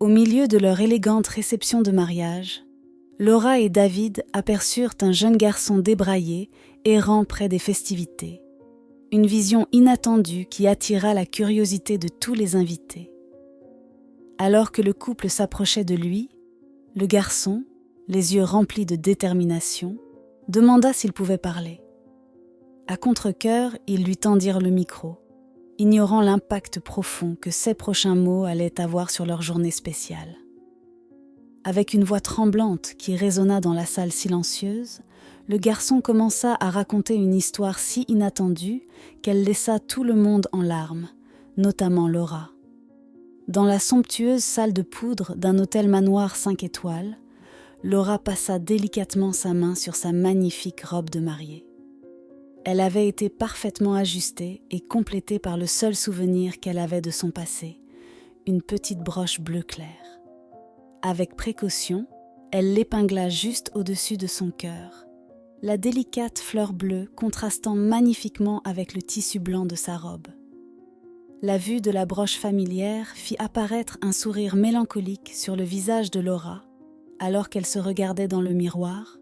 Au milieu de leur élégante réception de mariage, Laura et David aperçurent un jeune garçon débraillé, errant près des festivités. Une vision inattendue qui attira la curiosité de tous les invités. Alors que le couple s'approchait de lui, le garçon, les yeux remplis de détermination, demanda s'il pouvait parler. À contre-cœur, ils lui tendirent le micro, ignorant l'impact profond que ces prochains mots allaient avoir sur leur journée spéciale. Avec une voix tremblante qui résonna dans la salle silencieuse, le garçon commença à raconter une histoire si inattendue qu'elle laissa tout le monde en larmes, notamment Laura. Dans la somptueuse salle de poudre d'un hôtel manoir 5 étoiles, Laura passa délicatement sa main sur sa magnifique robe de mariée. Elle avait été parfaitement ajustée et complétée par le seul souvenir qu'elle avait de son passé, une petite broche bleu clair. Avec précaution, elle l'épingla juste au-dessus de son cœur, la délicate fleur bleue contrastant magnifiquement avec le tissu blanc de sa robe. La vue de la broche familière fit apparaître un sourire mélancolique sur le visage de Laura, alors qu'elle se regardait dans le miroir,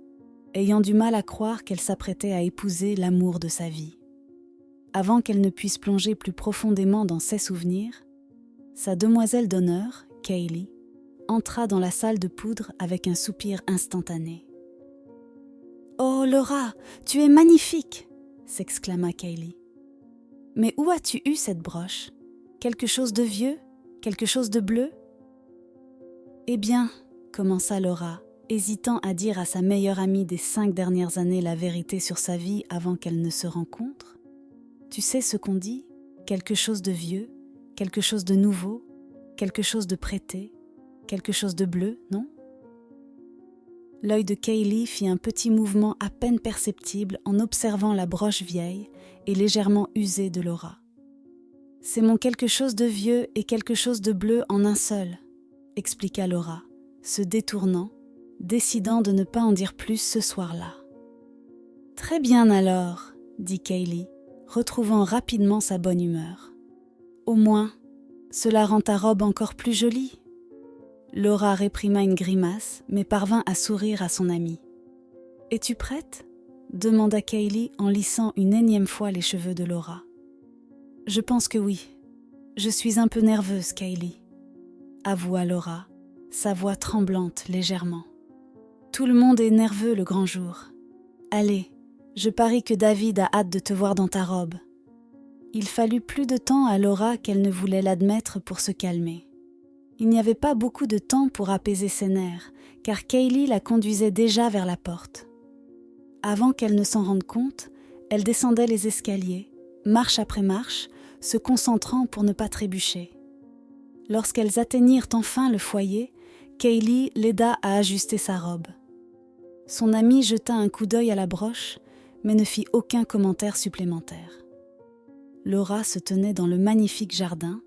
ayant du mal à croire qu'elle s'apprêtait à épouser l'amour de sa vie. Avant qu'elle ne puisse plonger plus profondément dans ses souvenirs, sa demoiselle d'honneur, Kaylee, entra dans la salle de poudre avec un soupir instantané. « Oh Laura, tu es magnifique !» s'exclama Kaylee. « Mais où as-tu eu cette broche ? Quelque chose de vieux ? Quelque chose de bleu ?»« Eh bien, » commença Laura, hésitant à dire à sa meilleure amie des 5 dernières années la vérité sur sa vie avant qu'elle ne se rencontre. « Tu sais ce qu'on dit ? Quelque chose de vieux, quelque chose de nouveau, quelque chose de prêté, quelque chose de bleu, non ?» L'œil de Kaylee fit un petit mouvement à peine perceptible en observant la broche vieille et légèrement usée de Laura. « C'est mon quelque chose de vieux et quelque chose de bleu en un seul, » expliqua Laura, se détournant, décidant de ne pas en dire plus ce soir-là. « Très bien alors, » dit Kaylee, retrouvant rapidement sa bonne humeur. « Au moins, cela rend ta robe encore plus jolie. » Laura réprima une grimace, mais parvint à sourire à son amie. « Es-tu prête ?» demanda Kaylee en lissant une énième fois les cheveux de Laura. « Je pense que oui. Je suis un peu nerveuse, Kaylee, » avoua Laura, sa voix tremblante légèrement. « Tout le monde est nerveux le grand jour. Allez, je parie que David a hâte de te voir dans ta robe. » Il fallut plus de temps à Laura qu'elle ne voulait l'admettre pour se calmer. Il n'y avait pas beaucoup de temps pour apaiser ses nerfs, car Kaylee la conduisait déjà vers la porte. Avant qu'elle ne s'en rende compte, elle descendait les escaliers, marche après marche, se concentrant pour ne pas trébucher. Lorsqu'elles atteignirent enfin le foyer, Kaylee l'aida à ajuster sa robe. Son amie jeta un coup d'œil à la broche, mais ne fit aucun commentaire supplémentaire. Laura se tenait dans le magnifique jardin,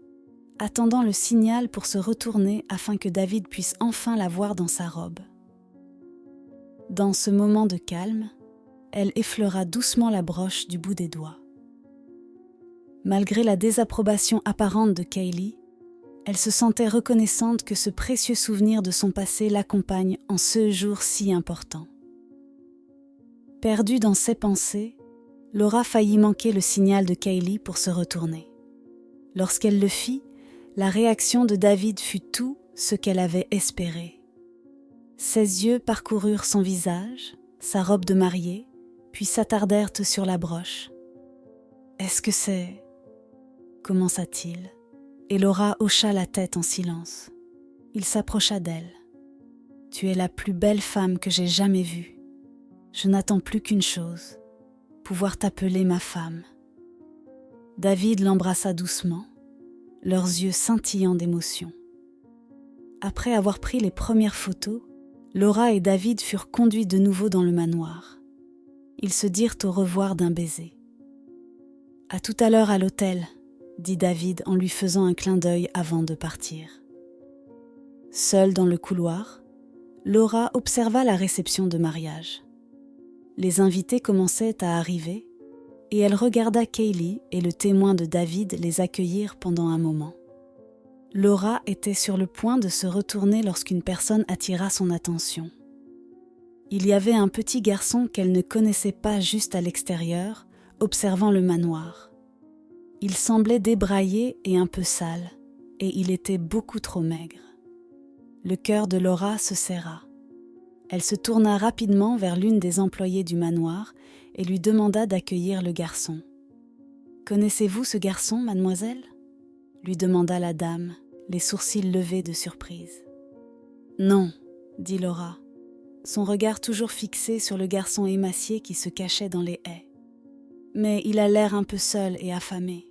attendant le signal pour se retourner afin que David puisse enfin la voir dans sa robe. Dans ce moment de calme, elle effleura doucement la broche du bout des doigts. Malgré la désapprobation apparente de Kaylee, elle se sentait reconnaissante que ce précieux souvenir de son passé l'accompagne en ce jour si important. Perdue dans ses pensées, Laura faillit manquer le signal de Kaylee pour se retourner. Lorsqu'elle le fit, la réaction de David fut tout ce qu'elle avait espéré. Ses yeux parcoururent son visage, sa robe de mariée, puis s'attardèrent sur la broche. « Est-ce que c'est... » commença-t-il, et Laura hocha la tête en silence. Il s'approcha d'elle. « Tu es la plus belle femme que j'ai jamais vue. Je n'attends plus qu'une chose, pouvoir t'appeler ma femme. » David l'embrassa doucement, leurs yeux scintillant d'émotion. Après avoir pris les premières photos, Laura et David furent conduits de nouveau dans le manoir. Ils se dirent au revoir d'un baiser. « À tout à l'heure à l'hôtel », dit David en lui faisant un clin d'œil avant de partir. Seule dans le couloir, Laura observa la réception de mariage. Les invités commençaient à arriver et elle regarda Kaylee et le témoin de David les accueillir pendant un moment. Laura était sur le point de se retourner lorsqu'une personne attira son attention. Il y avait un petit garçon qu'elle ne connaissait pas juste à l'extérieur, observant le manoir. Il semblait débraillé et un peu sale, et il était beaucoup trop maigre. Le cœur de Laura se serra. Elle se tourna rapidement vers l'une des employées du manoir et lui demanda d'accueillir le garçon. « Connaissez-vous ce garçon, mademoiselle ?» lui demanda la dame, les sourcils levés de surprise. « Non, » dit Laura, son regard toujours fixé sur le garçon émacié qui se cachait dans les haies. « Mais il a l'air un peu seul et affamé. »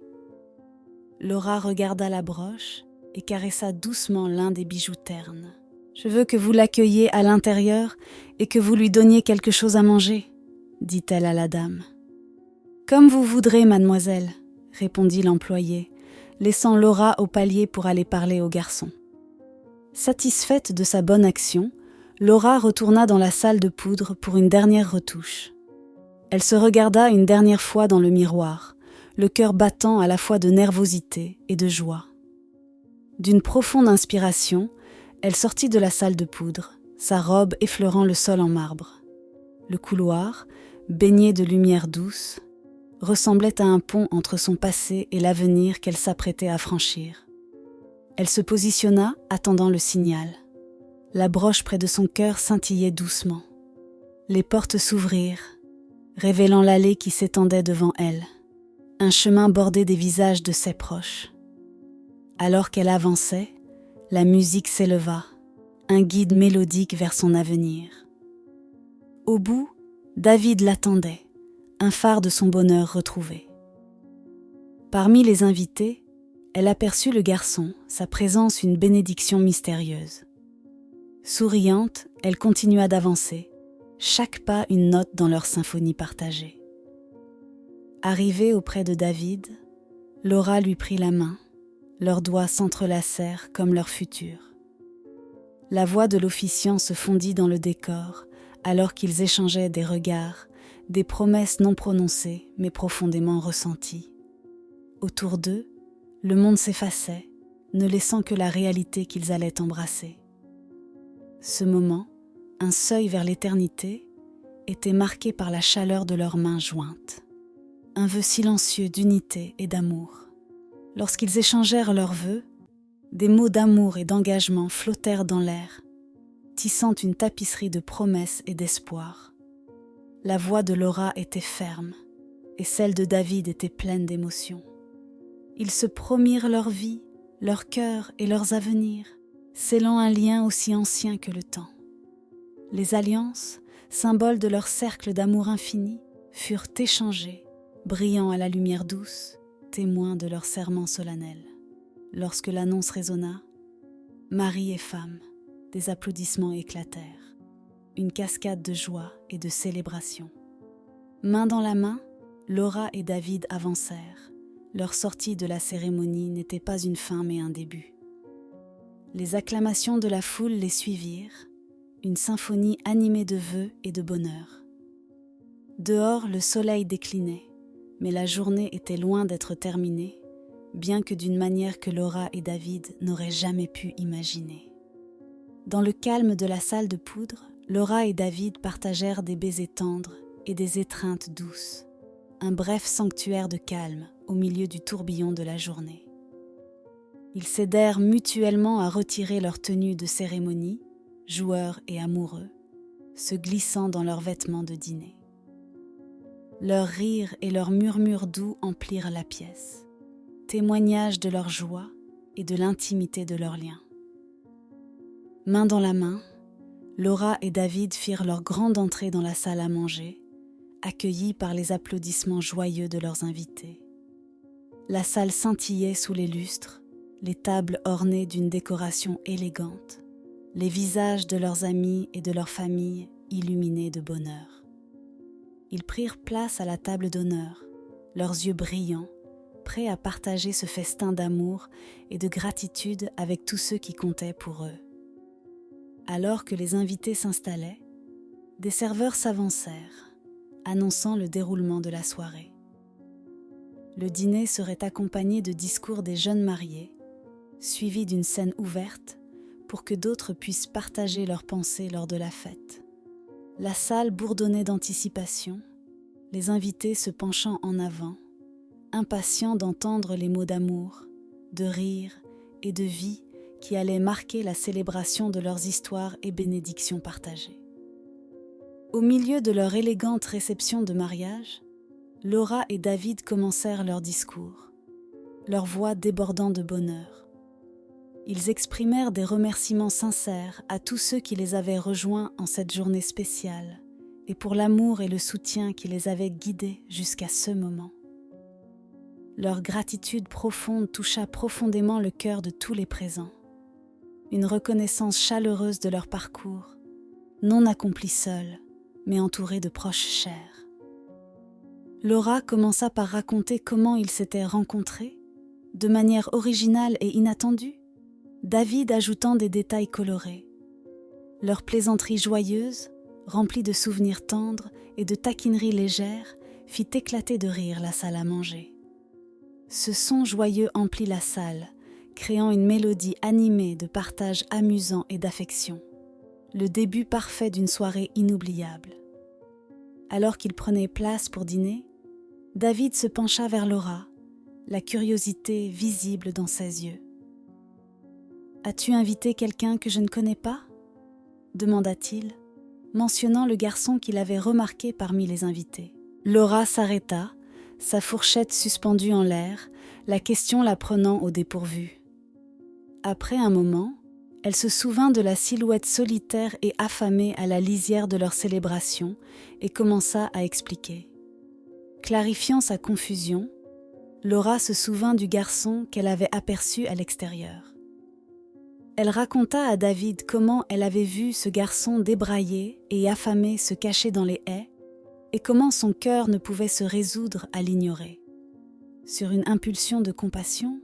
Laura regarda la broche et caressa doucement l'un des bijoux ternes. « Je veux que vous l'accueilliez à l'intérieur et que vous lui donniez quelque chose à manger, » dit-elle à la dame. « Comme vous voudrez, mademoiselle, » répondit l'employé, laissant Laura au palier pour aller parler au garçon. Satisfaite de sa bonne action, Laura retourna dans la salle de poudre pour une dernière retouche. Elle se regarda une dernière fois dans le miroir, le cœur battant à la fois de nervosité et de joie. D'une profonde inspiration, elle sortit de la salle de poudre, sa robe effleurant le sol en marbre. Le couloir, baigné de lumière douce, ressemblait à un pont entre son passé et l'avenir qu'elle s'apprêtait à franchir. Elle se positionna, attendant le signal. La broche près de son cœur scintillait doucement. Les portes s'ouvrirent, révélant l'allée qui s'étendait devant elle, un chemin bordé des visages de ses proches. Alors qu'elle avançait, la musique s'éleva, un guide mélodique vers son avenir. Au bout, David l'attendait, un phare de son bonheur retrouvé. Parmi les invités, elle aperçut le garçon, sa présence une bénédiction mystérieuse. Souriante, elle continua d'avancer, chaque pas une note dans leur symphonie partagée. Arrivée auprès de David, Laura lui prit la main, leurs doigts s'entrelacèrent comme leur futur. La voix de l'officiant se fondit dans le décor, alors qu'ils échangeaient des regards, des promesses non prononcées mais profondément ressenties. Autour d'eux, le monde s'effaçait, ne laissant que la réalité qu'ils allaient embrasser. Ce moment, un seuil vers l'éternité, était marqué par la chaleur de leurs mains jointes. Un vœu silencieux d'unité et d'amour. Lorsqu'ils échangèrent leurs vœux, des mots d'amour et d'engagement flottèrent dans l'air, tissant une tapisserie de promesses et d'espoir. La voix de Laura était ferme, et celle de David était pleine d'émotion. Ils se promirent leur vie, leur cœur et leurs avenirs, scellant un lien aussi ancien que le temps. Les alliances, symboles de leur cercle d'amour infini, furent échangées, brillant à la lumière douce, témoins de leur serment solennel. Lorsque l'annonce résonna, mari et femme, des applaudissements éclatèrent, une cascade de joie et de célébration. Main dans la main, Laura et David avancèrent. Leur sortie de la cérémonie n'était pas une fin mais un début. Les acclamations de la foule les suivirent, une symphonie animée de vœux et de bonheur. Dehors, le soleil déclinait, mais la journée était loin d'être terminée, bien que d'une manière que Laura et David n'auraient jamais pu imaginer. Dans le calme de la salle de poudre, Laura et David partagèrent des baisers tendres et des étreintes douces, un bref sanctuaire de calme au milieu du tourbillon de la journée. Ils s'aidèrent mutuellement à retirer leur tenue de cérémonie, joueurs et amoureux, se glissant dans leurs vêtements de dîner. Leurs rires et leurs murmures doux emplirent la pièce, témoignage de leur joie et de l'intimité de leur lien. Main dans la main, Laura et David firent leur grande entrée dans la salle à manger, accueillis par les applaudissements joyeux de leurs invités. La salle scintillait sous les lustres, les tables ornées d'une décoration élégante, les visages de leurs amis et de leurs familles illuminés de bonheur. Ils prirent place à la table d'honneur, leurs yeux brillants, prêts à partager ce festin d'amour et de gratitude avec tous ceux qui comptaient pour eux. Alors que les invités s'installaient, des serveurs s'avancèrent, annonçant le déroulement de la soirée. Le dîner serait accompagné de discours des jeunes mariés, suivi d'une scène ouverte pour que d'autres puissent partager leurs pensées lors de la fête. La salle bourdonnait d'anticipation, les invités se penchant en avant, impatients d'entendre les mots d'amour, de rire et de vie qui allaient marquer la célébration de leurs histoires et bénédictions partagées. Au milieu de leur élégante réception de mariage, Laura et David commencèrent leur discours, leur voix débordant de bonheur. Ils exprimèrent des remerciements sincères à tous ceux qui les avaient rejoints en cette journée spéciale et pour l'amour et le soutien qui les avaient guidés jusqu'à ce moment. Leur gratitude profonde toucha profondément le cœur de tous les présents. Une reconnaissance chaleureuse de leur parcours, non accompli seul, mais entouré de proches chers. Laura commença par raconter comment ils s'étaient rencontrés, de manière originale et inattendue, David ajoutant des détails colorés. Leur plaisanterie joyeuse, remplie de souvenirs tendres et de taquineries légères, fit éclater de rire la salle à manger. Ce son joyeux emplit la salle, créant une mélodie animée de partage amusant et d'affection. Le début parfait d'une soirée inoubliable. Alors qu'ils prenaient place pour dîner, David se pencha vers Laura, la curiosité visible dans ses yeux. « As-tu invité quelqu'un que je ne connais pas ?» demanda-t-il, mentionnant le garçon qu'il avait remarqué parmi les invités. Laura s'arrêta, sa fourchette suspendue en l'air, la question la prenant au dépourvu. Après un moment, elle se souvint de la silhouette solitaire et affamée à la lisière de leur célébration et commença à expliquer. Clarifiant sa confusion, Laura se souvint du garçon qu'elle avait aperçu à l'extérieur. Elle raconta à David comment elle avait vu ce garçon débraillé et affamé se cacher dans les haies et comment son cœur ne pouvait se résoudre à l'ignorer. Sur une impulsion de compassion,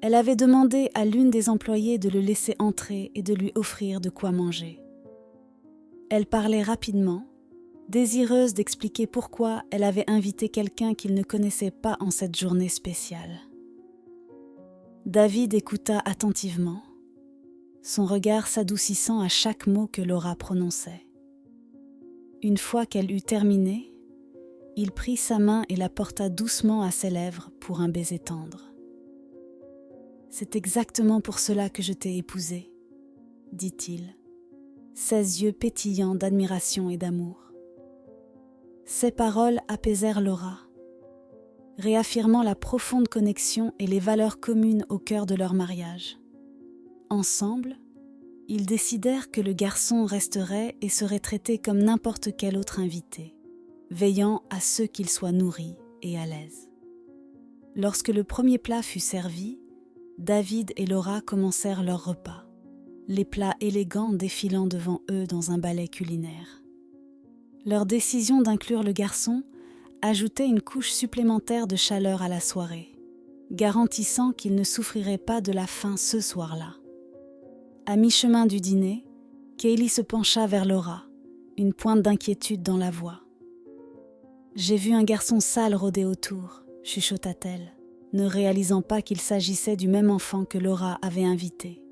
elle avait demandé à l'une des employées de le laisser entrer et de lui offrir de quoi manger. Elle parlait rapidement, désireuse d'expliquer pourquoi elle avait invité quelqu'un qu'il ne connaissait pas en cette journée spéciale. David écouta attentivement, son regard s'adoucissant à chaque mot que Laura prononçait. Une fois qu'elle eut terminé, il prit sa main et la porta doucement à ses lèvres pour un baiser tendre. « C'est exactement pour cela que je t'ai épousée, » dit-il, ses yeux pétillants d'admiration et d'amour. Ces paroles apaisèrent Laura, réaffirmant la profonde connexion et les valeurs communes au cœur de leur mariage. Ensemble, ils décidèrent que le garçon resterait et serait traité comme n'importe quel autre invité, veillant à ce qu'il soit nourri et à l'aise. Lorsque le premier plat fut servi, David et Laura commencèrent leur repas, les plats élégants défilant devant eux dans un ballet culinaire. Leur décision d'inclure le garçon ajoutait une couche supplémentaire de chaleur à la soirée, garantissant qu'il ne souffrirait pas de la faim ce soir-là. À mi-chemin du dîner, Kaylee se pencha vers Laura, une pointe d'inquiétude dans la voix. « J'ai vu un garçon sale rôder autour », chuchota-t-elle, ne réalisant pas qu'il s'agissait du même enfant que Laura avait invité.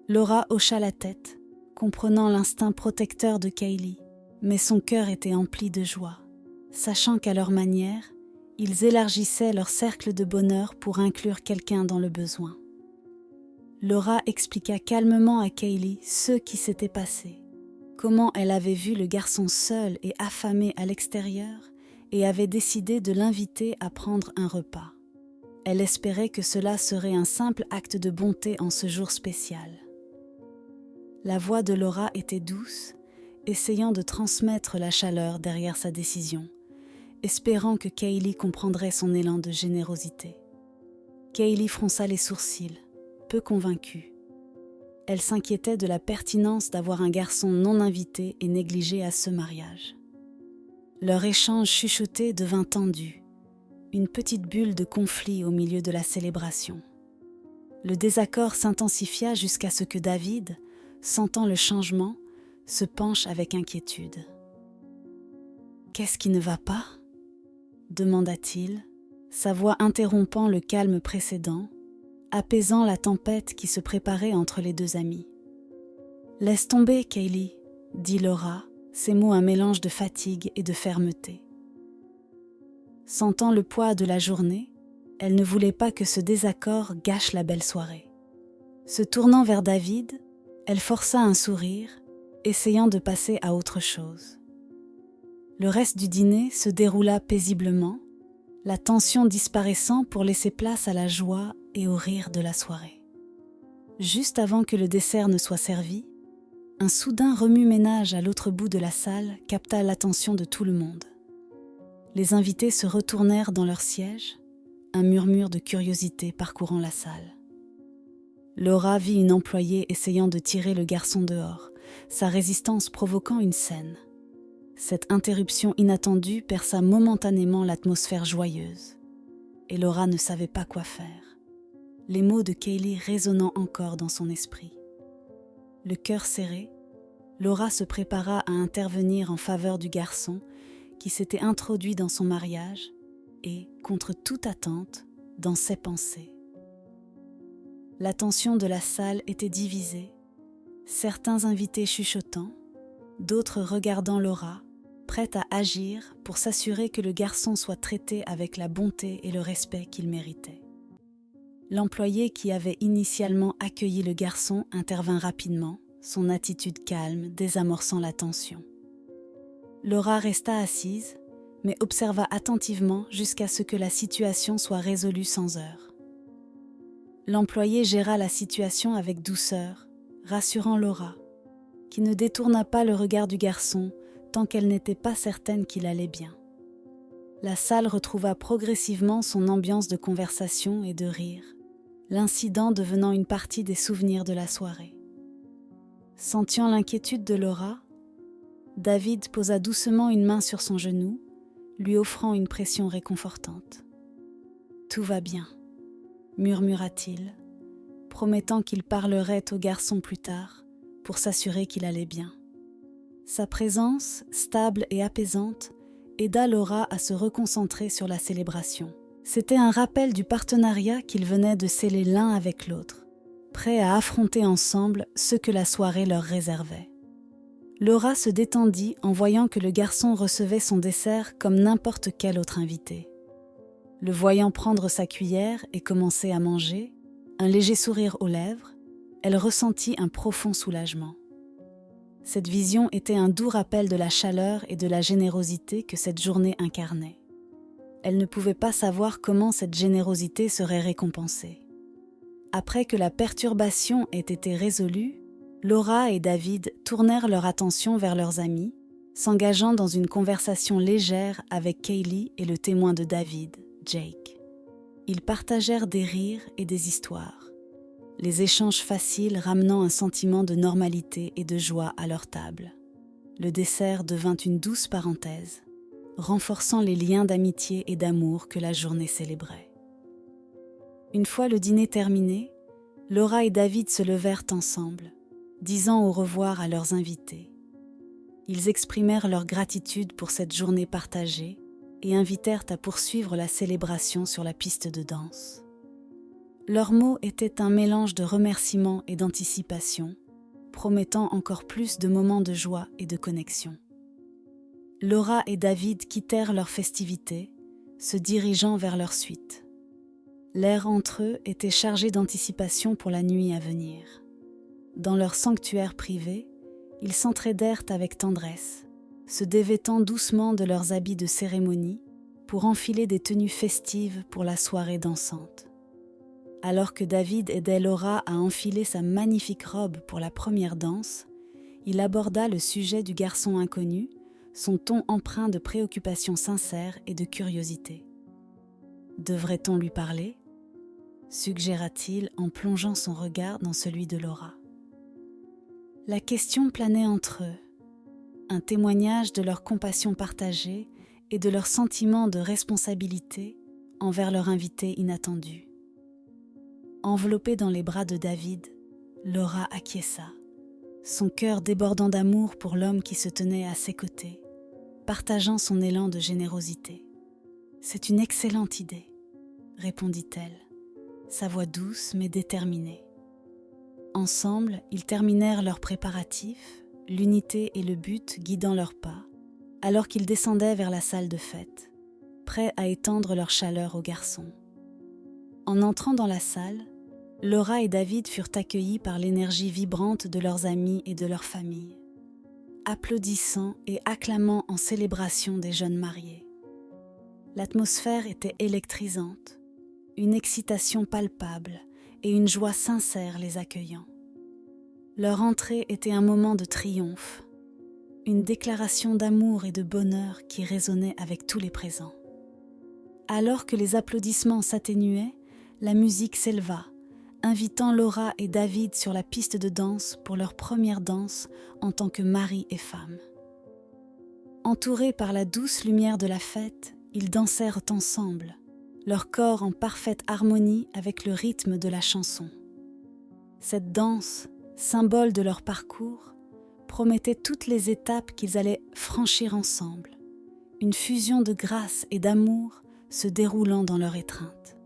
Laura hocha la tête, comprenant l'instinct protecteur de Kaylee, mais son cœur était empli de joie, sachant qu'à leur manière, ils élargissaient leur cercle de bonheur pour inclure quelqu'un dans le besoin. Laura expliqua calmement à Kaylee ce qui s'était passé, comment elle avait vu le garçon seul et affamé à l'extérieur et avait décidé de l'inviter à prendre un repas. Elle espérait que cela serait un simple acte de bonté en ce jour spécial. La voix de Laura était douce, essayant de transmettre la chaleur derrière sa décision, espérant que Kaylee comprendrait son élan de générosité. Kaylee fronça les sourcils, peu convaincue. Elle s'inquiétait de la pertinence d'avoir un garçon non invité et négligé à ce mariage. Leur échange chuchoté devint tendu, une petite bulle de conflit au milieu de la célébration. Le désaccord s'intensifia jusqu'à ce que David, sentant le changement, se penche avec inquiétude. « Qu'est-ce qui ne va pas ?» demanda-t-il, sa voix interrompant le calme précédent, apaisant la tempête qui se préparait entre les deux amis. « Laisse tomber, Kaylee, » dit Laura, ces mots un mélange de fatigue et de fermeté. Sentant le poids de la journée, elle ne voulait pas que ce désaccord gâche la belle soirée. Se tournant vers David, elle força un sourire, essayant de passer à autre chose. Le reste du dîner se déroula paisiblement, la tension disparaissant pour laisser place à la joie et au rire de la soirée. Juste avant que le dessert ne soit servi, un soudain remue-ménage à l'autre bout de la salle capta l'attention de tout le monde. Les invités se retournèrent dans leurs sièges, un murmure de curiosité parcourant la salle. Laura vit une employée essayant de tirer le garçon dehors, sa résistance provoquant une scène. Cette interruption inattendue perça momentanément l'atmosphère joyeuse, et Laura ne savait pas quoi faire, les mots de Kaylee résonnant encore dans son esprit. Le cœur serré, Laura se prépara à intervenir en faveur du garçon qui s'était introduit dans son mariage et, contre toute attente, dans ses pensées. L'attention de la salle était divisée, certains invités chuchotant, d'autres regardant Laura, prête à agir pour s'assurer que le garçon soit traité avec la bonté et le respect qu'il méritait. L'employé qui avait initialement accueilli le garçon intervint rapidement, son attitude calme désamorçant la tension. Laura resta assise, mais observa attentivement jusqu'à ce que la situation soit résolue sans heurts. L'employé géra la situation avec douceur, rassurant Laura, qui ne détourna pas le regard du garçon tant qu'elle n'était pas certaine qu'il allait bien. La salle retrouva progressivement son ambiance de conversation et de rire, l'incident devenant une partie des souvenirs de la soirée. Sentant l'inquiétude de Laura, David posa doucement une main sur son genou, lui offrant une pression réconfortante. « Tout va bien », murmura-t-il, promettant qu'il parlerait au garçon plus tard pour s'assurer qu'il allait bien. Sa présence, stable et apaisante, aida Laura à se reconcentrer sur la célébration. C'était un rappel du partenariat qu'ils venaient de sceller l'un avec l'autre, prêts à affronter ensemble ce que la soirée leur réservait. Laura se détendit en voyant que le garçon recevait son dessert comme n'importe quel autre invité. Le voyant prendre sa cuillère et commencer à manger, un léger sourire aux lèvres, elle ressentit un profond soulagement. Cette vision était un doux rappel de la chaleur et de la générosité que cette journée incarnait. Elle ne pouvait pas savoir comment cette générosité serait récompensée. Après que la perturbation ait été résolue, Laura et David tournèrent leur attention vers leurs amis, s'engageant dans une conversation légère avec Kaylee et le témoin de David, Jake. Ils partagèrent des rires et des histoires, les échanges faciles ramenant un sentiment de normalité et de joie à leur table. Le dessert devint une douce parenthèse, renforçant les liens d'amitié et d'amour que la journée célébrait. Une fois le dîner terminé, Laura et David se levèrent ensemble, disant au revoir à leurs invités. Ils exprimèrent leur gratitude pour cette journée partagée et invitèrent à poursuivre la célébration sur la piste de danse. Leurs mots étaient un mélange de remerciements et d'anticipation, promettant encore plus de moments de joie et de connexion. Laura et David quittèrent leur festivité, se dirigeant vers leur suite. L'air entre eux était chargé d'anticipation pour la nuit à venir. Dans leur sanctuaire privé, ils s'entraidèrent avec tendresse, se dévêtant doucement de leurs habits de cérémonie pour enfiler des tenues festives pour la soirée dansante. Alors que David aidait Laura à enfiler sa magnifique robe pour la première danse, il aborda le sujet du garçon inconnu, son ton empreint de préoccupation sincère et de curiosité. « Devrait-on lui parler ?» suggéra-t-il en plongeant son regard dans celui de Laura. La question planait entre eux, un témoignage de leur compassion partagée et de leur sentiment de responsabilité envers leur invité inattendu. Enveloppée dans les bras de David, Laura acquiesça, son cœur débordant d'amour pour l'homme qui se tenait à ses côtés, partageant son élan de générosité. « C'est une excellente idée, » répondit-elle, sa voix douce mais déterminée. Ensemble, ils terminèrent leurs préparatifs, l'unité et le but guidant leurs pas, alors qu'ils descendaient vers la salle de fête, prêts à étendre leur chaleur aux garçons. En entrant dans la salle, Laura et David furent accueillis par l'énergie vibrante de leurs amis et de leur famille, applaudissant et acclamant en célébration des jeunes mariés. L'atmosphère était électrisante, une excitation palpable et une joie sincère les accueillant. Leur entrée était un moment de triomphe, une déclaration d'amour et de bonheur qui résonnait avec tous les présents. Alors que les applaudissements s'atténuaient, la musique s'éleva, invitant Laura et David sur la piste de danse pour leur première danse en tant que mari et femme. Entourés par la douce lumière de la fête, ils dansèrent ensemble, leur corps en parfaite harmonie avec le rythme de la chanson. Cette danse, symbole de leur parcours, promettait toutes les étapes qu'ils allaient franchir ensemble, une fusion de grâce et d'amour se déroulant dans leur étreinte.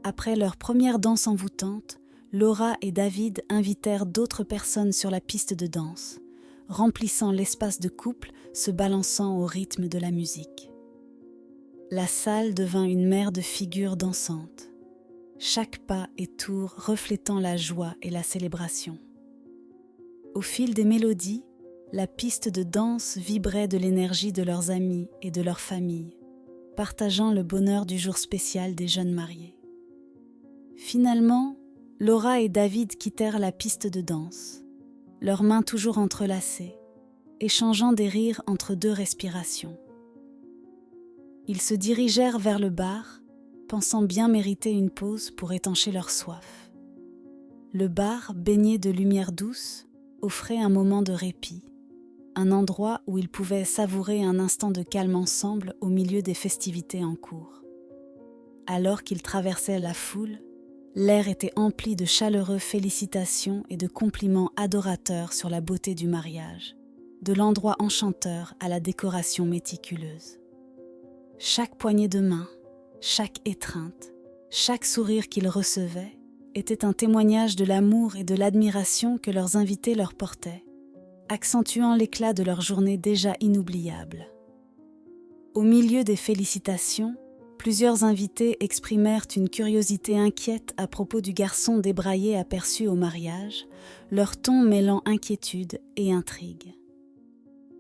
Après leur première danse envoûtante, Laura et David invitèrent d'autres personnes sur la piste de danse, remplissant l'espace de couple se balançant au rythme de la musique. La salle devint une mer de figures dansantes, chaque pas et tour reflétant la joie et la célébration. Au fil des mélodies, la piste de danse vibrait de l'énergie de leurs amis et de leur famille, partageant le bonheur du jour spécial des jeunes mariés. Finalement, Laura et David quittèrent la piste de danse, leurs mains toujours entrelacées, échangeant des rires entre deux respirations. Ils se dirigèrent vers le bar, pensant bien mériter une pause pour étancher leur soif. Le bar, baigné de lumière douce, offrait un moment de répit, un endroit où ils pouvaient savourer un instant de calme ensemble au milieu des festivités en cours. Alors qu'ils traversaient la foule, l'air était empli de chaleureuses félicitations et de compliments adorateurs sur la beauté du mariage, de l'endroit enchanteur à la décoration méticuleuse. Chaque poignée de main, chaque étreinte, chaque sourire qu'ils recevaient était un témoignage de l'amour et de l'admiration que leurs invités leur portaient, accentuant l'éclat de leur journée déjà inoubliable. Au milieu des félicitations, plusieurs invités exprimèrent une curiosité inquiète à propos du garçon débraillé aperçu au mariage, leur ton mêlant inquiétude et intrigue.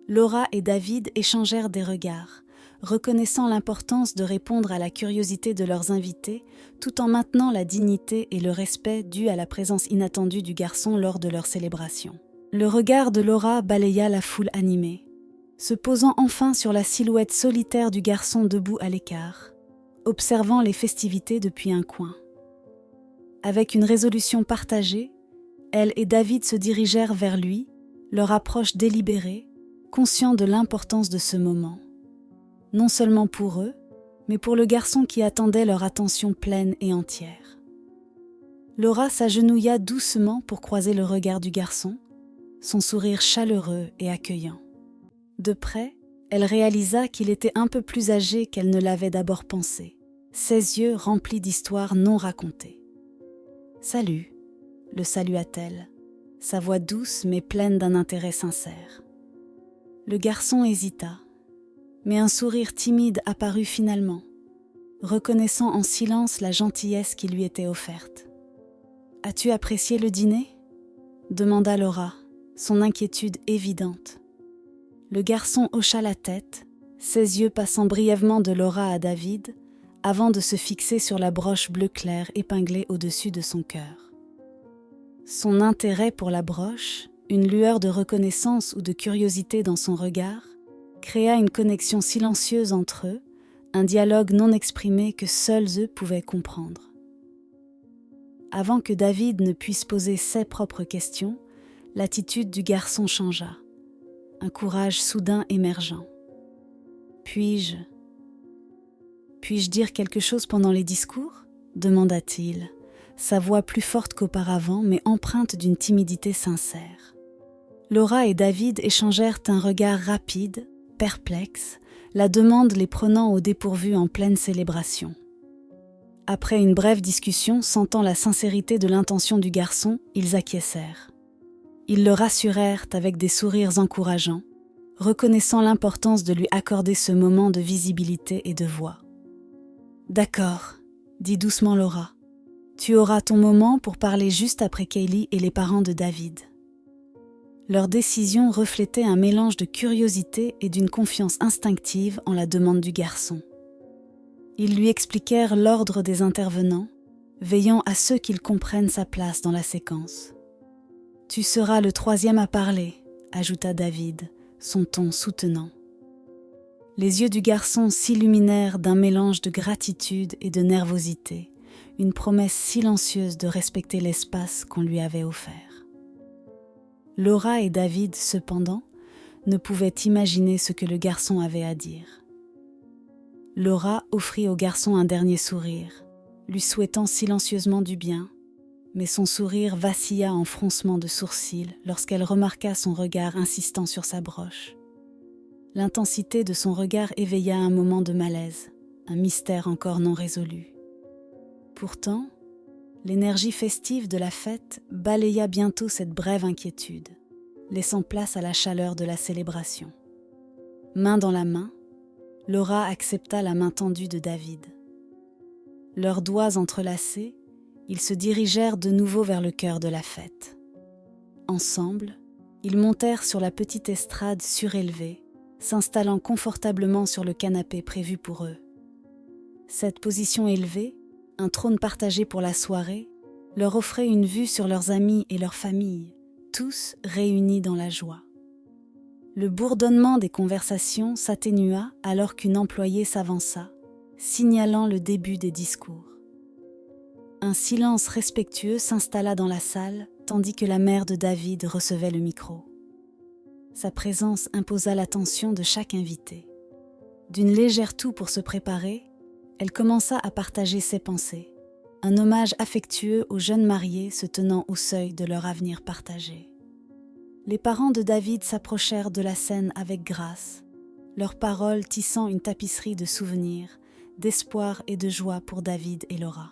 Laura et David échangèrent des regards, reconnaissant l'importance de répondre à la curiosité de leurs invités, tout en maintenant la dignité et le respect dus à la présence inattendue du garçon lors de leur célébration. Le regard de Laura balaya la foule animée, se posant enfin sur la silhouette solitaire du garçon debout à l'écart, observant les festivités depuis un coin. Avec une résolution partagée, elle et David se dirigèrent vers lui, leur approche délibérée, conscients de l'importance de ce moment. Non seulement pour eux, mais pour le garçon qui attendait leur attention pleine et entière. Laura s'agenouilla doucement pour croiser le regard du garçon, son sourire chaleureux et accueillant. De près, elle réalisa qu'il était un peu plus âgé qu'elle ne l'avait d'abord pensé, ses yeux remplis d'histoires non racontées. « Salut », le salua-t-elle, sa voix douce mais pleine d'un intérêt sincère. Le garçon hésita, mais un sourire timide apparut finalement, reconnaissant en silence la gentillesse qui lui était offerte. « As-tu apprécié le dîner ?» demanda Laura, son inquiétude évidente. Le garçon hocha la tête, ses yeux passant brièvement de Laura à David, avant de se fixer sur la broche bleu clair épinglée au-dessus de son cœur. Son intérêt pour la broche, une lueur de reconnaissance ou de curiosité dans son regard, créa une connexion silencieuse entre eux, un dialogue non exprimé que seuls eux pouvaient comprendre. Avant que David ne puisse poser ses propres questions, l'attitude du garçon changea, un courage soudain émergeant. « Puis-je dire quelque chose pendant les discours ?» demanda-t-il, sa voix plus forte qu'auparavant mais empreinte d'une timidité sincère. Laura et David échangèrent un regard rapide, perplexe, la demande les prenant au dépourvu en pleine célébration. Après une brève discussion, sentant la sincérité de l'intention du garçon, ils acquiescèrent. Ils le rassurèrent avec des sourires encourageants, reconnaissant l'importance de lui accorder ce moment de visibilité et de voix. « D'accord, » dit doucement Laura. « Tu auras ton moment pour parler juste après Kaylee et les parents de David. » Leur décision reflétait un mélange de curiosité et d'une confiance instinctive en la demande du garçon. Ils lui expliquèrent l'ordre des intervenants, veillant à ce qu'il comprenne sa place dans la séquence. « Tu seras le troisième à parler », ajouta David, son ton soutenant. Les yeux du garçon s'illuminèrent d'un mélange de gratitude et de nervosité, une promesse silencieuse de respecter l'espace qu'on lui avait offert. Laura et David, cependant, ne pouvaient imaginer ce que le garçon avait à dire. Laura offrit au garçon un dernier sourire, lui souhaitant silencieusement du bien, mais son sourire vacilla en froncement de sourcils lorsqu'elle remarqua son regard insistant sur sa broche. L'intensité de son regard éveilla un moment de malaise, un mystère encore non résolu. Pourtant, l'énergie festive de la fête balaya bientôt cette brève inquiétude, laissant place à la chaleur de la célébration. Main dans la main, Laura accepta la main tendue de David. Leurs doigts entrelacés, ils se dirigèrent de nouveau vers le cœur de la fête. Ensemble, ils montèrent sur la petite estrade surélevée, s'installant confortablement sur le canapé prévu pour eux. Cette position élevée, un trône partagé pour la soirée, leur offrait une vue sur leurs amis et leurs familles, tous réunis dans la joie. Le bourdonnement des conversations s'atténua alors qu'une employée s'avança, signalant le début des discours. Un silence respectueux s'installa dans la salle, tandis que la mère de David recevait le micro. Sa présence imposa l'attention de chaque invité. D'une légère toux pour se préparer, elle commença à partager ses pensées, un hommage affectueux aux jeunes mariés se tenant au seuil de leur avenir partagé. Les parents de David s'approchèrent de la scène avec grâce, leurs paroles tissant une tapisserie de souvenirs, d'espoir et de joie pour David et Laura.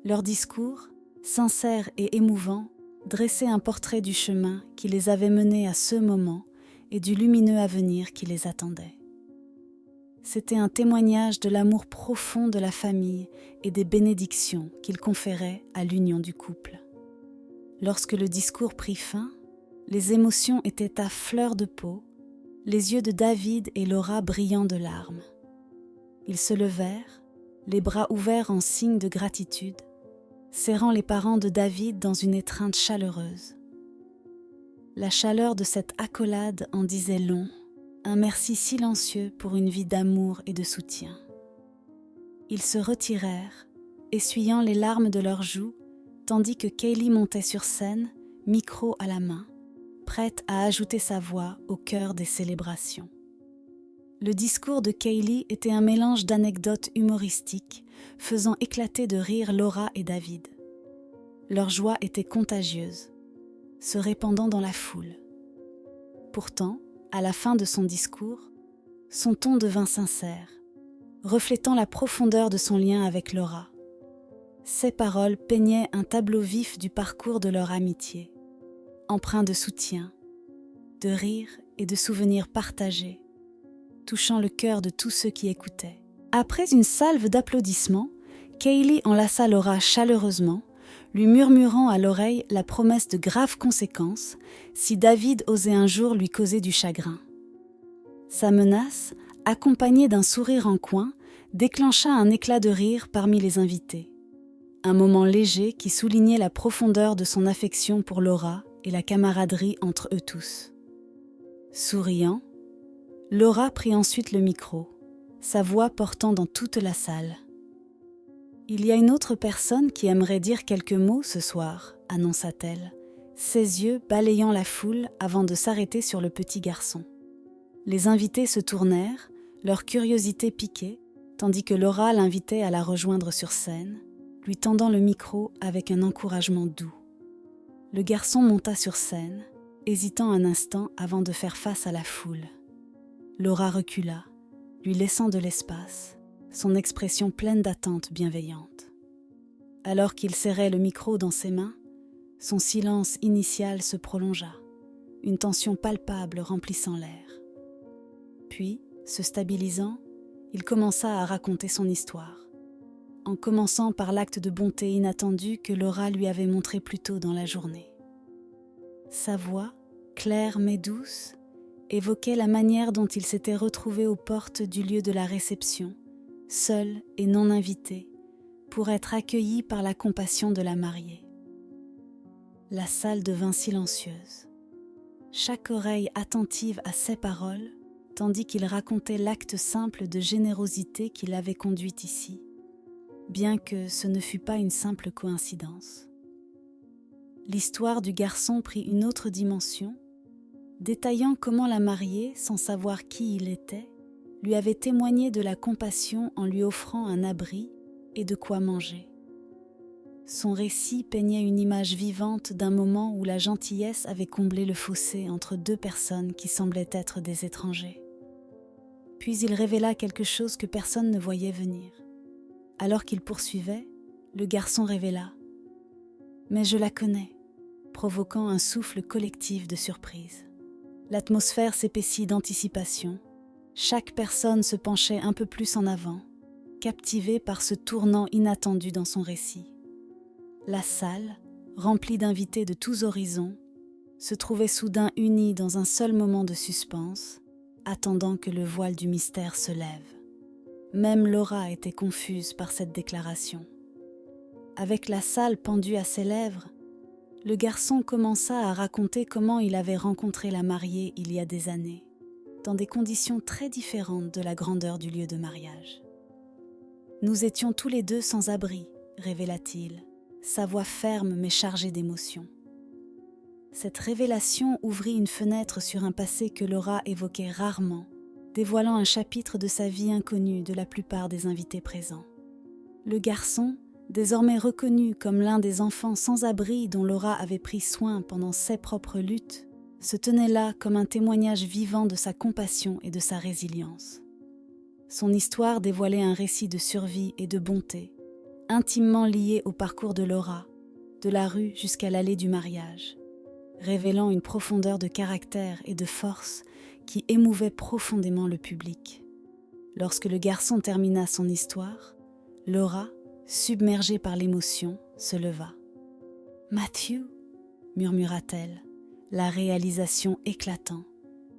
Leur discours, sincère et émouvant, dressait un portrait du chemin qui les avait menés à ce moment et du lumineux avenir qui les attendait. C'était un témoignage de l'amour profond de la famille et des bénédictions qu'il conférait à l'union du couple. Lorsque le discours prit fin, les émotions étaient à fleur de peau, les yeux de David et Laura brillant de larmes. Ils se levèrent, les bras ouverts en signe de gratitude, serrant les parents de David dans une étreinte chaleureuse. La chaleur de cette accolade en disait long, un merci silencieux pour une vie d'amour et de soutien. Ils se retirèrent, essuyant les larmes de leurs joues, tandis que Kaylee montait sur scène, micro à la main, prête à ajouter sa voix au cœur des célébrations. Le discours de Kaylee était un mélange d'anecdotes humoristiques, faisant éclater de rire Laura et David. Leur joie était contagieuse, se répandant dans la foule. Pourtant, à la fin de son discours, son ton devint sincère, reflétant la profondeur de son lien avec Laura. Ses paroles peignaient un tableau vif du parcours de leur amitié, empreint de soutien, de rire et de souvenirs partagés, touchant le cœur de tous ceux qui écoutaient. Après une salve d'applaudissements, Kaylee enlaça Laura chaleureusement, lui murmurant à l'oreille la promesse de graves conséquences si David osait un jour lui causer du chagrin. Sa menace, accompagnée d'un sourire en coin, déclencha un éclat de rire parmi les invités. Un moment léger qui soulignait la profondeur de son affection pour Laura et la camaraderie entre eux tous. Souriant, Laura prit ensuite le micro, sa voix portant dans toute la salle. « Il y a une autre personne qui aimerait dire quelques mots ce soir, » annonça-t-elle, ses yeux balayant la foule avant de s'arrêter sur le petit garçon. Les invités se tournèrent, leur curiosité piquée, tandis que Laura l'invitait à la rejoindre sur scène, lui tendant le micro avec un encouragement doux. Le garçon monta sur scène, hésitant un instant avant de faire face à la foule. Laura recula, lui laissant de l'espace, son expression pleine d'attente bienveillante. Alors qu'il serrait le micro dans ses mains, son silence initial se prolongea, une tension palpable remplissant l'air. Puis, se stabilisant, il commença à raconter son histoire, en commençant par l'acte de bonté inattendu que Laura lui avait montré plus tôt dans la journée. Sa voix, claire mais douce, évoquait la manière dont il s'était retrouvé aux portes du lieu de la réception, seul et non invité, pour être accueilli par la compassion de la mariée. La salle devint silencieuse, chaque oreille attentive à ses paroles, tandis qu'il racontait l'acte simple de générosité qui l'avait conduit ici, bien que ce ne fût pas une simple coïncidence. L'histoire du garçon prit une autre dimension, détaillant comment la mariée, sans savoir qui il était, lui avait témoigné de la compassion en lui offrant un abri et de quoi manger. Son récit peignait une image vivante d'un moment où la gentillesse avait comblé le fossé entre deux personnes qui semblaient être des étrangers. Puis il révéla quelque chose que personne ne voyait venir. Alors qu'il poursuivait, le garçon révéla « Mais je la connais », provoquant un souffle collectif de surprise. L'atmosphère s'épaissit d'anticipation. Chaque personne se penchait un peu plus en avant, captivée par ce tournant inattendu dans son récit. La salle, remplie d'invités de tous horizons, se trouvait soudain unie dans un seul moment de suspense, attendant que le voile du mystère se lève. Même Laura était confuse par cette déclaration. Avec la salle pendue à ses lèvres, le garçon commença à raconter comment il avait rencontré la mariée il y a des années, dans des conditions très différentes de la grandeur du lieu de mariage. « Nous étions tous les deux sans abri », révéla-t-il, sa voix ferme mais chargée d'émotion. Cette révélation ouvrit une fenêtre sur un passé que Laura évoquait rarement, dévoilant un chapitre de sa vie inconnue de la plupart des invités présents. Le garçon, désormais reconnu comme l'un des enfants sans abri dont Laura avait pris soin pendant ses propres luttes, se tenait là comme un témoignage vivant de sa compassion et de sa résilience. Son histoire dévoilait un récit de survie et de bonté, intimement lié au parcours de Laura, de la rue jusqu'à l'allée du mariage, révélant une profondeur de caractère et de force qui émouvait profondément le public. Lorsque le garçon termina son histoire, Laura, submergée par l'émotion, se leva. « Matthew » murmura-t-elle, la réalisation éclatant,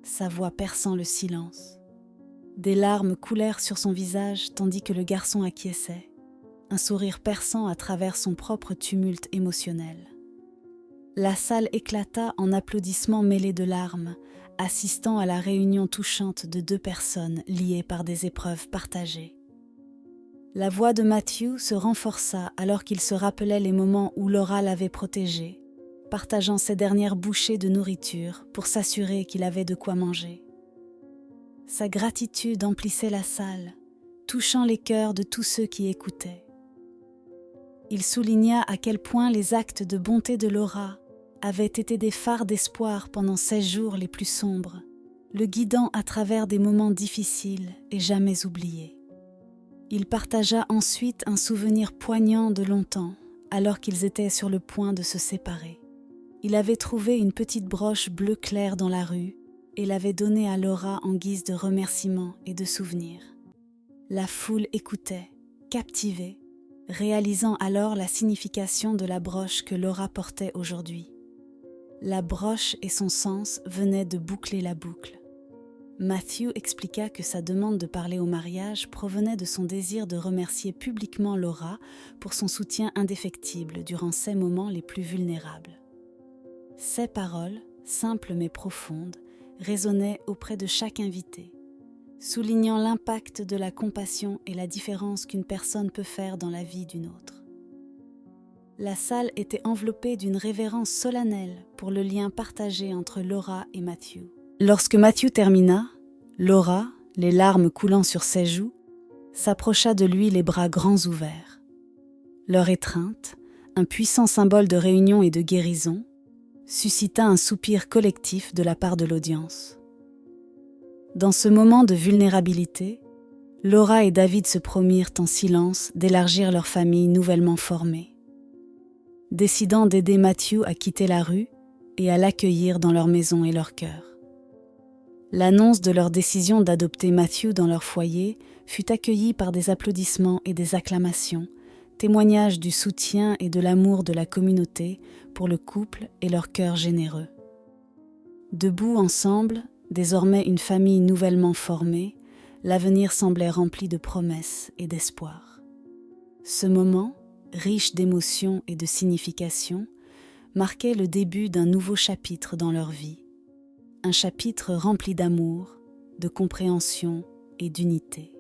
sa voix perçant le silence. Des larmes coulèrent sur son visage tandis que le garçon acquiesçait, un sourire perçant à travers son propre tumulte émotionnel. La salle éclata en applaudissements mêlés de larmes, assistant à la réunion touchante de deux personnes liées par des épreuves partagées. La voix de Matthew se renforça alors qu'il se rappelait les moments où Laura l'avait protégé, partageant ses dernières bouchées de nourriture pour s'assurer qu'il avait de quoi manger. Sa gratitude emplissait la salle, touchant les cœurs de tous ceux qui écoutaient. Il souligna à quel point les actes de bonté de Laura avaient été des phares d'espoir pendant 16 jours les plus sombres, le guidant à travers des moments difficiles et jamais oubliés. Il partagea ensuite un souvenir poignant de longtemps, alors qu'ils étaient sur le point de se séparer. Il avait trouvé une petite broche bleu clair dans la rue et l'avait donnée à Laura en guise de remerciement et de souvenir. La foule écoutait, captivée, réalisant alors la signification de la broche que Laura portait aujourd'hui. La broche et son sens venaient de boucler la boucle. Matthew expliqua que sa demande de parler au mariage provenait de son désir de remercier publiquement Laura pour son soutien indéfectible durant ses moments les plus vulnérables. Ces paroles, simples mais profondes, résonnaient auprès de chaque invité, soulignant l'impact de la compassion et la différence qu'une personne peut faire dans la vie d'une autre. La salle était enveloppée d'une révérence solennelle pour le lien partagé entre Laura et Matthew. Lorsque Matthew termina, Laura, les larmes coulant sur ses joues, s'approcha de lui les bras grands ouverts. Leur étreinte, un puissant symbole de réunion et de guérison, suscita un soupir collectif de la part de l'audience. Dans ce moment de vulnérabilité, Laura et David se promirent en silence d'élargir leur famille nouvellement formée, décidant d'aider Matthew à quitter la rue et à l'accueillir dans leur maison et leur cœur. L'annonce de leur décision d'adopter Matthew dans leur foyer fut accueillie par des applaudissements et des acclamations, témoignage du soutien et de l'amour de la communauté pour le couple et leur cœur généreux. Debout ensemble, désormais une famille nouvellement formée, l'avenir semblait rempli de promesses et d'espoir. Ce moment, riche d'émotions et de signification, marquait le début d'un nouveau chapitre dans leur vie. Un chapitre rempli d'amour, de compréhension et d'unité.